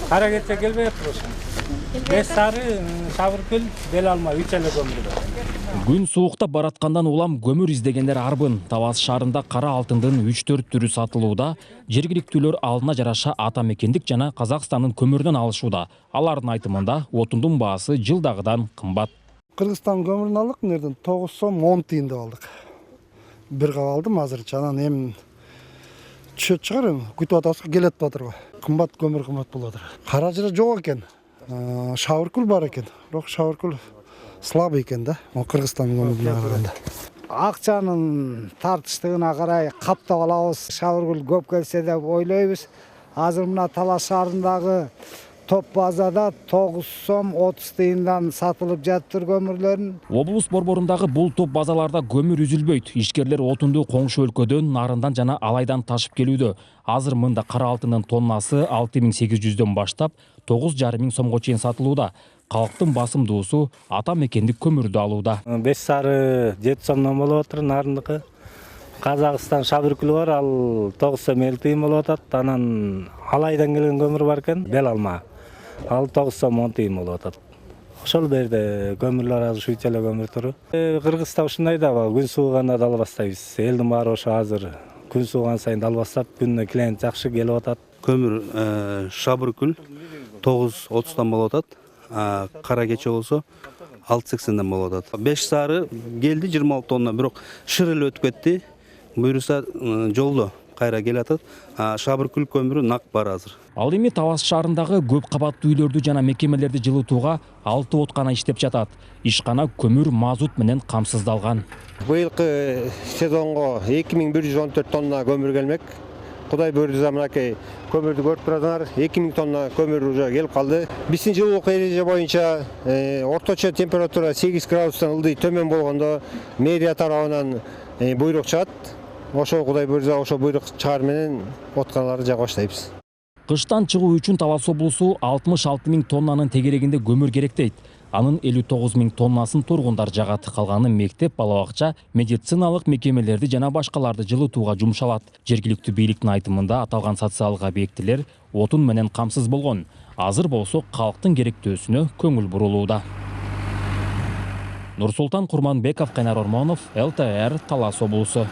Kara geçe gelmeyaptır ошо. Беш сары, Шабыркөл, Бел алма, 3 эле көмүр бар. Күн суукта бараткандан улам көмүр издегендер арбын. Талас шаарында кара алтындын 3-4 түрү сатылууда. Жергиликтүүлөр алдына жараша ата мекендик жана Казакстандын көмүрүнөн алышууда. Алардын айтымында отундун баасы жылдагыдан кымбат. Кыргызстан көмүрүн алдык, нерден 9 сом 10 тиын деп алдык. Бир кап алдым азырча, анан эми түшөт чыгар, күтүп атабызга келет батыр. Кымбат көмүр кымбат болуп атыр. Каражыра жок экен. Шабыркөл бар экен. Бирок Шабыркөл слабый экен да, Кыргызстан көмүрүнө караганда. Акчанын тартыштыгына карай каптап алабыз. Шабыркөл көп келсе деп ойлойбуз. Азыр мына Талас шаарындагы топ базада 9 сом 30 тыйындан сатылып жатыр көмүрлөрүн. Облус борборундагы бул топ базаларда көмүр үзүлбөйт. Ишкерлер отунду коңшу өлкөдөн, нарындан жана алайдан ташып келүүдө. Азыр мында кара алтындын тоннасы 6800дөн баштап 9,5 сомго чейин сатылууда. Калктын басымдуусу ата мекендик көмүрдү алууда. Беш сары 7 сомдон болуп атыр нарындыкы. Казакстан Шабыркөл бар, ал 9 сом 50 тыйын болуп атат. Анан алайдан келген көмүр бар экен, Бел алма. Ал 9 сом 10 тыйын болуп атат. Ошол берде көмүрлөр азыр үч эле көмүр туру. Кыргызда ушундай да күн сууганда да албастайбыз. Элдин баары ошо азыр күн сууган сайын да албастап, күнүнө клиент жакшы келип атат. Көмүр Шабыркөл 9.30-дан болуп атат. Кара кече болсо 6.80-ден болуп атат. Беш сары келди 26 тонна, бирок шыр эле өтүп кетти. Буюрса жолдо кайра келатат. Шабыркөл көмүрү нак бар азыр. Ал эми Талас шаарындагы көп кабаттуу үйлөрдү жана мекемелерди жылытууга 6 откана иштеп жатат. Ишкана көмүр, мазут менен камсыздалган. Быйылкы сезонго 2114 тонна көмүр келмек. Кудай буйрса мынакей көмүрдү көрүп турасыңар, 2000 тонна көмүр уже келип калды. Биздин жылуулук эреже боюнча орточо температура 8 градустан ылдый төмөн болгондо мэрия тарабынан буйрук чыгат. Ошо Кудай буйрса ошо буйрук чыгар менен отканаларды жага баштайбыз. Кыштан чыгуу үчүн Талас облусу 66 000 тоннанын тегерегинде көмүр керек дейт. Анын 59 000 тоннасын тургундар жагат, калганы мектеп, бала-бакча, медициналык мекемелерди жана башкаларды жылытууга жумшалат. Жергиликтүү бийликтин айтымында аталган социалдык объектилер отун менен камсыз болгон. Азыр болсо калктын керектөөсүнө көңүл бурулууда. Нурсултан Курманбеков, Кайнар Ормонов, ЛТР, Талас облусу.